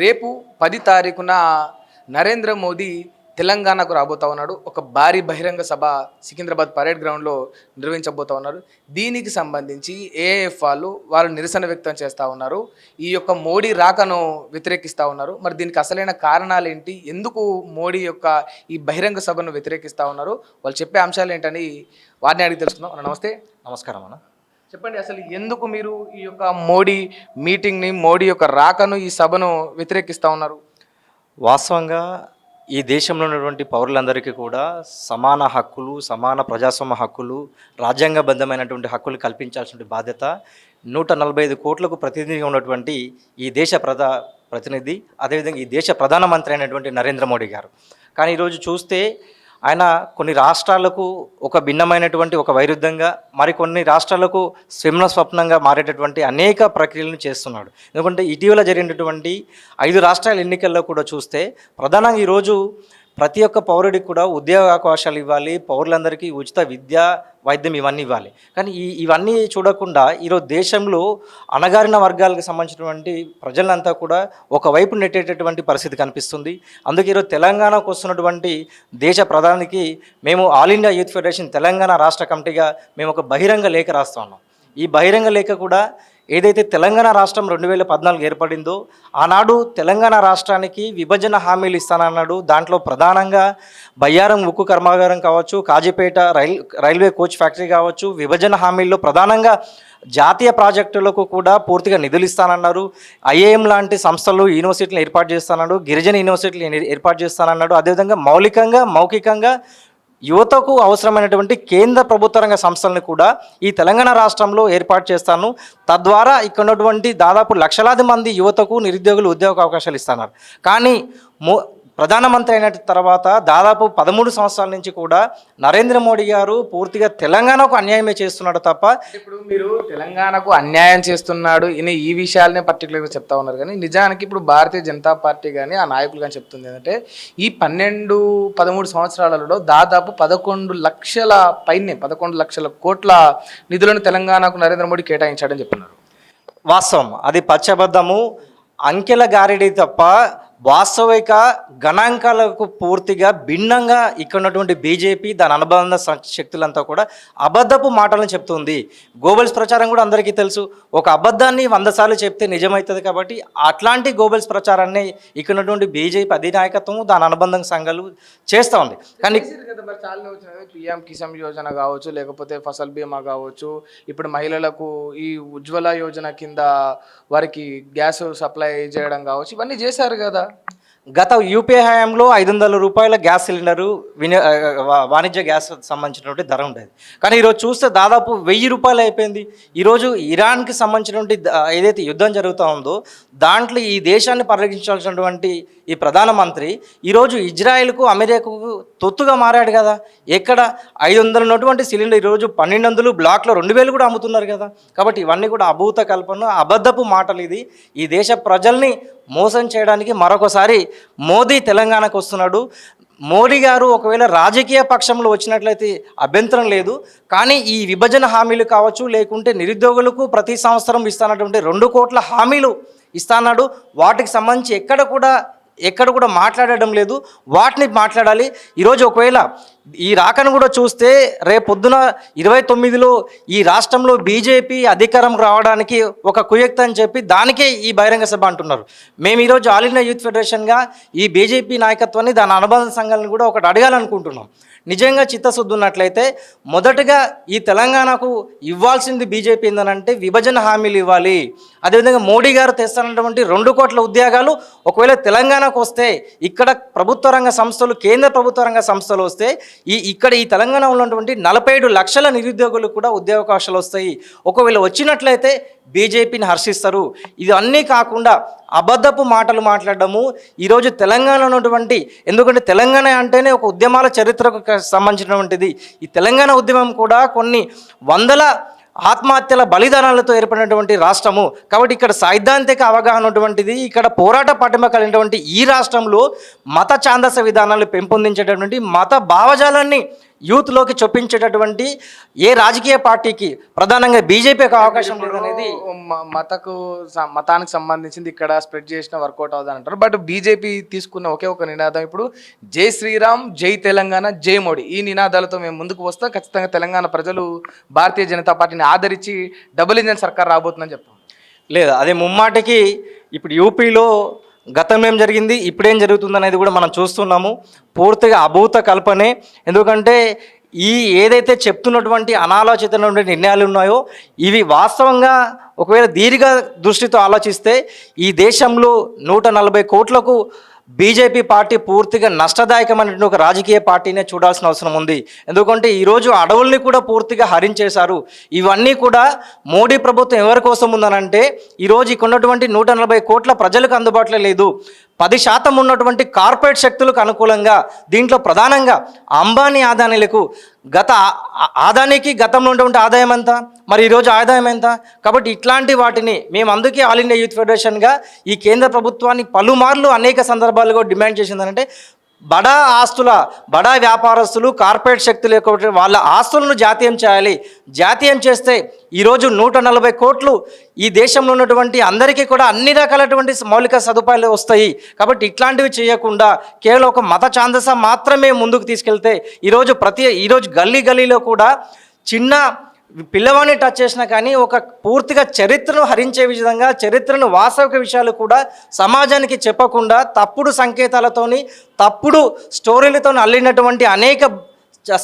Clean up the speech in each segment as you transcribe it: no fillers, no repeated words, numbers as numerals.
రేపు 10 తారీఖున నరేంద్ర మోదీ తెలంగాణకు రాబోతా ఉన్నాడు. ఒక భారీ బహిరంగ సభ సికింద్రాబాద్ పరేడ్ గ్రౌండ్లో నిర్వహించబోతా ఉన్నారు. దీనికి సంబంధించి ఏఎఫ్ వాళ్ళు నిరసన వ్యక్తం చేస్తూ ఉన్నారు. ఈ యొక్క మోడీ రాకను వ్యతిరేకిస్తూ ఉన్నారు. మరి దీనికి అసలైన కారణాలు ఏంటి, ఎందుకు మోడీ యొక్క ఈ బహిరంగ సభను వ్యతిరేకిస్తూ ఉన్నారు, వాళ్ళు చెప్పే అంశాలు ఏంటని వారిని అడిగి తెలుసుకుందాం. అన్న నమస్తే. నమస్కారం అన్న. చెప్పండి, అసలు ఎందుకు మీరు ఈ యొక్క మోడీ మీటింగ్ని, మోడీ యొక్క రాకను, ఈ సభను వ్యతిరేకిస్తూ ఉన్నారు? వాస్తవంగా ఈ దేశంలో ఉన్నటువంటి పౌరులందరికీ కూడా సమాన హక్కులు, సమాన ప్రజాస్వామ్య హక్కులు, రాజ్యాంగబద్ధమైనటువంటి హక్కులు కల్పించాల్సిన బాధ్యత 145 కోట్లకు ప్రతినిధిగా ఉన్నటువంటి ఈ దేశ ప్రతినిధి, అదేవిధంగా ఈ దేశ ప్రధానమంత్రి అయినటువంటి నరేంద్ర మోడీ గారు. కానీ ఈరోజు చూస్తే ఆయన కొన్ని రాష్ట్రాలకు ఒక భిన్నమైనటువంటి ఒక వైరుధ్యంగా, మరికొన్ని రాష్ట్రాలకు స్వప్నంగా మారేటటువంటి అనేక ప్రక్రియలను చేస్తున్నాడు. ఎందుకంటే ఇటీవల జరిగినటువంటి 5 రాష్ట్రాల ఎన్నికల్లో కూడా చూస్తే ప్రధానంగా ఈరోజు ప్రతి ఒక్క పౌరుడికి కూడా ఉద్యోగ అవకాశాలు ఇవ్వాలి, పౌరులందరికీ ఉచిత విద్య, వైద్యం ఇవన్నీ ఇవ్వాలి. కానీ ఇవన్నీ చూడకుండా ఈరోజు దేశంలో అణగారిన వర్గాలకు సంబంధించినటువంటి ప్రజలంతా కూడా ఒకవైపు నెట్టేటటువంటి పరిస్థితి కనిపిస్తుంది. అందుకే ఈరోజు తెలంగాణకు వస్తున్నటువంటి దేశ ప్రధానికి మేము all India youth federation Telangana రాష్ట్ర కమిటీగా మేము ఒక బహిరంగ లేఖ రాస్తున్నాం. ఈ బహిరంగ లేఖ కూడా ఏదైతే తెలంగాణ రాష్ట్రం 2014 ఏర్పడిందో ఆనాడు తెలంగాణ రాష్ట్రానికి విభజన హామీలు ఇస్తానన్నాడు. దాంట్లో ప్రధానంగా బయ్యారం ఉక్కు కర్మాగారం కావచ్చు, కాజీపేట రైల్వే కోచ్ ఫ్యాక్టరీ కావచ్చు, విభజన హామీల్లో ప్రధానంగా జాతీయ ప్రాజెక్టులకు కూడా పూర్తిగా నిధులు ఇస్తానన్నారు. ఐఏఎం లాంటి సంస్థలు, యూనివర్సిటీలు ఏర్పాటు చేస్తానన్నాడు, గిరిజన యూనివర్సిటీలు ఏర్పాటు చేస్తానన్నాడు. అదేవిధంగా మౌలికంగా యువతకు అవసరమైనటువంటి కేంద్ర ప్రభుత్వ రంగ సంస్థలను కూడా ఈ తెలంగాణ రాష్ట్రంలో ఏర్పాటు చేస్తాను. తద్వారా ఇక్కడ ఉన్నటువంటి దాదాపు లక్షలాది మంది యువతకు, నిరుద్యోగులు ఉద్యోగ అవకాశాలు ఇస్తున్నారు. కానీ ప్రధానమంత్రి అయిన తర్వాత దాదాపు 13 సంవత్సరాల నుంచి కూడా నరేంద్ర మోడీ గారు పూర్తిగా తెలంగాణకు అన్యాయమే చేస్తున్నాడు తప్ప. ఇప్పుడు మీరు తెలంగాణకు అన్యాయం చేస్తున్నాడు ఈ విషయాలనే పర్టికులర్గా చెప్తా ఉన్నారు. కానీ నిజానికి ఇప్పుడు భారతీయ జనతా పార్టీ కానీ ఆ నాయకులు కానీ చెప్తుంది ఏంటంటే ఈ 12-13 సంవత్సరాలలో దాదాపు 11 లక్షల కోట్ల నిధులను తెలంగాణకు నరేంద్ర మోడీ కేటాయించాడని చెప్తున్నారు. వాస్తవం, అది పచ్చబద్ధము, అంకెల గారిడి తప్ప వాస్తవిక గణాంకాలకు పూర్తిగా భిన్నంగా ఇక్కడ ఉన్నటువంటి బీజేపీ, దాని అనుబంధ శక్తులంతా కూడా అబద్ధపు మాటలను చెప్తుంది. గోబెల్స్ ప్రచారం కూడా అందరికీ తెలుసు. ఒక అబద్ధాన్ని 100 సార్లు చెప్తే నిజమవుతుంది. కాబట్టి అట్లాంటి గోబెల్స్ ప్రచారాన్ని ఇక్కడ ఉన్నటువంటి బీజేపీ అధినాయకత్వం, దాని అనుబంధ సంఘాలు చేస్తూ ఉంది. కానీ చాలా పిఎం కిసాన్ యోజన కావచ్చు, లేకపోతే ఫసల్ బీమా కావచ్చు, ఇప్పుడు మహిళలకు ఈ ఉజ్వల యోజన కింద వారికి గ్యాస్ సప్లై చేయడం కావచ్చు, ఇవన్నీ చేశారు కదా. గత యూపీఏ హయాంలో 500 రూపాయల గ్యాస్ సిలిండరు వాణిజ్య గ్యాస్ సంబంధించినటువంటి ధర ఉండేది. కానీ ఈరోజు చూస్తే దాదాపు 1000 రూపాయలు అయిపోయింది. ఈరోజు ఇరాన్కి సంబంధించినటువంటి ఏదైతే యుద్ధం జరుగుతూ ఉందో దాంట్లో ఈ దేశాన్ని పరిరక్షించాల్సినటువంటి ఈ ప్రధానమంత్రి ఈరోజు ఇజ్రాయెల్కు, అమెరికాకు తొత్తుగా మారాడు కదా. ఎక్కడ 500 ఉన్నటువంటి సిలిండర్ ఈరోజు 1200 బ్లాక్లో 2000 కూడా అమ్ముతున్నారు కదా. కాబట్టి ఇవన్నీ కూడా అభూత కల్పన, అబద్ధపు మాటలు. ఇది ఈ దేశ ప్రజల్ని మోసం చేయడానికి మరొకసారి మోదీ తెలంగాణకు వస్తున్నాడు. మోడీ గారు ఒకవేళ రాజకీయ పక్షంలో వచ్చినట్లయితే అభ్యంతరం లేదు. కానీ ఈ విభజన హామీలు కావచ్చు, లేకుంటే నిరుద్యోగులకు ప్రతి సంవత్సరం ఇస్తున్నటువంటి 2 కోట్ల హామీలు ఇస్తాన్నాడు. వాటికి సంబంధించి ఎక్కడ కూడా మాట్లాడడం లేదు. వాటిని మాట్లాడాలి. ఈరోజు ఒకవేళ ఈ రాకను కూడా చూస్తే రేపొద్దున 29లో ఈ రాష్ట్రంలో బీజేపీ అధికారం రావడానికి ఒక కుయుక్త అని చెప్పి దానికే ఈ బహిరంగ సభ అంటున్నారు. మేము ఈరోజు ఆల్ ఇండియా యూత్ ఫెడరేషన్గా ఈ బీజేపీ నాయకత్వాన్ని, దాని అనుబంధ సంఘాలను కూడా ఒకటి అడగాలనుకుంటున్నాం. నిజంగా చిత్తశుద్ధి ఉన్నట్లయితే మొదటగా ఈ తెలంగాణకు ఇవ్వాల్సింది బీజేపీ ఏంటంటే విభజన హామీలు ఇవ్వాలి. అదేవిధంగా మోడీ గారు తెస్తున్నటువంటి 2 కోట్ల ఉద్యోగాలు ఒకవేళ తెలంగాణకు వస్తే, ఇక్కడ ప్రభుత్వ రంగ సంస్థలు, కేంద్ర ప్రభుత్వ రంగ సంస్థలు వస్తే ఇక్కడ ఈ తెలంగాణలో ఉన్నటువంటి 47 లక్షల నిరుద్యోగులకు కూడా ఉద్యోగ అవకాశాలు వస్తాయి. ఒకవేళ వచ్చినట్లయితే బీజేపీని హర్షిస్తారు. ఇది అన్నీ కాకుండా అబద్ధపు మాటలు మాట్లాడడము. ఈరోజు తెలంగాణలో ఉన్నటువంటి, ఎందుకంటే తెలంగాణ అంటేనే ఒక ఉద్యమాల చరిత్రకు సంబంధించినటువంటిది. ఈ తెలంగాణ ఉద్యమం కూడా కొన్ని వందల ఆత్మహత్యల బలిదానాలతో ఏర్పడినటువంటి రాష్ట్రము. కాబట్టి ఇక్కడ సైద్ధాంతిక అవగాహన ఉన్నటువంటిది, ఇక్కడ పోరాట పటిమ కలిగినటువంటి ఈ రాష్ట్రంలో మత ఛాందస విధానాలు పెంపొందించేటటువంటి, మత భావజాలాన్ని యూత్లోకి చొప్పించేటటువంటి ఏ రాజకీయ పార్టీకి, ప్రధానంగా బీజేపీకి అవకాశం లేదనేది మతానికి సంబంధించింది ఇక్కడ స్ప్రెడ్ చేసిన వర్కౌట్ అవుతుంది అంటారు. బట్ బీజేపీ తీసుకున్న ఒకే ఒక నినాదం ఇప్పుడు జై శ్రీరామ్, జై తెలంగాణ, జై మోడీ. ఈ నినాదాలతో మేము ముందుకు వస్తాం. ఖచ్చితంగా తెలంగాణ ప్రజలు భారతీయ జనతా పార్టీని ఆదరించి డబుల్ ఇంజన్ సర్కార్ రాబోతుందని చెప్తాం. లేదా అదే ముమ్మాటికి ఇప్పుడు యూపీలో గతంలో ఏం జరిగింది, ఇప్పుడేం జరుగుతుంది అనేది కూడా మనం చూస్తున్నాము. పూర్తిగా అభూత కల్పనే. ఎందుకంటే ఈ ఏదైతే చెప్తున్నటువంటి అనాలోచితమైనటువంటి నిర్ణయాలు ఉన్నాయో ఇవి వాస్తవంగా ఒకవేళ దీర్ఘ దృష్టితో ఆలోచిస్తే ఈ దేశంలో 140 కోట్లకు బీజేపీ పార్టీ పూర్తిగా నష్టదాయకమైనటువంటి ఒక రాజకీయ పార్టీనే చూడాల్సిన అవసరం ఉంది. ఎందుకంటే ఈరోజు అడవుల్ని కూడా పూర్తిగా హరించేశారు. ఇవన్నీ కూడా మోడీ ప్రభుత్వం ఎవరి కోసం ఉందనంటే ఈరోజు ఇక్కడ ఉన్నటువంటి 140 కోట్ల ప్రజలకు అందుబాటులో లేదు. 10% ఉన్నటువంటి కార్పొరేట్ శక్తులకు అనుకూలంగా, దీంట్లో ప్రధానంగా అంబానీ ఆదానీలకు ఆదానికి గతంలో ఉన్నటువంటి ఆదాయం ఎంత, మరి ఈరోజు ఆదాయం ఎంత? కాబట్టి ఇట్లాంటి వాటిని మేము అందుకే ఆల్ ఇండియా యూత్ ఫెడరేషన్గా ఈ కేంద్ర ప్రభుత్వాన్ని పలుమార్లు అనేక సందర్భాలుగా డిమాండ్ చేసిందనంటే బడా వ్యాపారస్తులు, కార్పొరేట్ శక్తులు యొక్క వాళ్ళ ఆస్తులను జాతీయం చేయాలి. జాతీయం చేస్తే ఈరోజు 140 కోట్లు ఈ దేశంలో ఉన్నటువంటి అందరికీ కూడా అన్ని రకాలటువంటి మౌలిక సదుపాయాలు వస్తాయి. కాబట్టి ఇట్లాంటివి చేయకుండా కేవలం ఒక మత ఛాందస మాత్రమే ముందుకు తీసుకెళ్తే ఈరోజు గల్లీలో కూడా చిన్న పిల్లవాడిని టచ్ చేసినా కానీ ఒక పూర్తిగా చరిత్రను హరించే విధంగా, చరిత్రను వాస్తవిక విషయాలు కూడా సమాజానికి చెప్పకుండా తప్పుడు సంకేతాలతోని, తప్పుడు స్టోరీలతో అల్లినటువంటి అనేక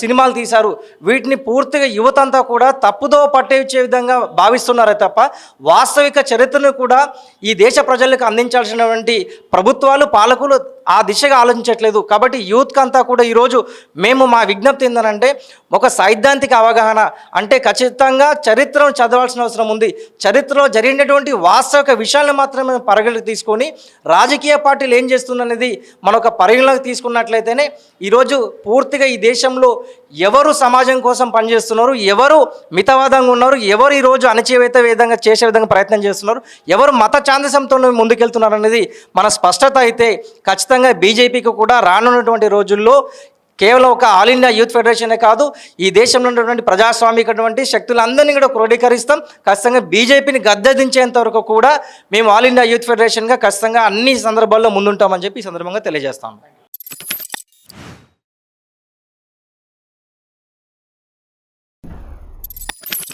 సినిమాలు తీశారు. వీటిని పూర్తిగా యువతంతా కూడా తప్పుదో పట్టించే విధంగా భావిస్తున్నారే తప్ప వాస్తవిక చరిత్రను కూడా ఈ దేశ ప్రజలకు అందించాల్సినటువంటి ప్రభుత్వాలు, పాలకులు ఆ దిశగా ఆలోచించట్లేదు. కాబట్టి యూత్కి అంతా కూడా ఈరోజు మా విజ్ఞప్తి ఏంటంటే ఒక సైద్ధాంతిక అవగాహన, అంటే ఖచ్చితంగా చరిత్రను చదవాల్సిన అవసరం ఉంది. చరిత్రలో జరిగినటువంటి వాస్తవిక విషయాలను మాత్రమే పరిగణలోకి తీసుకొని రాజకీయ పార్టీలు ఏం చేస్తుందనేది మనొక పరిగణలోకి తీసుకున్నట్లయితేనే ఈరోజు పూర్తిగా ఈ దేశంలో ఎవరు సమాజం కోసం పనిచేస్తున్నారు, ఎవరు మితవాదంగా ఉన్నారు, ఎవరు ఈరోజు అణచివేత విధంగా చేసే విధంగా ప్రయత్నం చేస్తున్నారు, ఎవరు మత ఛాందసంతో ముందుకెళ్తున్నారు అనేది మన స్పష్టత అయితే ఖచ్చితంగా బీజేపీకి కూడా రానున్నటువంటి రోజుల్లో కేవలం ఒక ఆల్ ఇండియా యూత్ ఫెడరేషనే కాదు, ఈ దేశంలో ఉన్నటువంటి ప్రజాస్వామికటువంటి శక్తులందరినీ కూడా క్రోడీకరిస్తాం. ఖచ్చితంగా బీజేపీని గద్దెదించేంత వరకు కూడా మేము ఆల్ ఇండియా యూత్ ఫెడరేషన్గా ఖచ్చితంగా అన్ని సందర్భాల్లో ముందుంటామని చెప్పి ఈ సందర్భంగా తెలియజేస్తాం.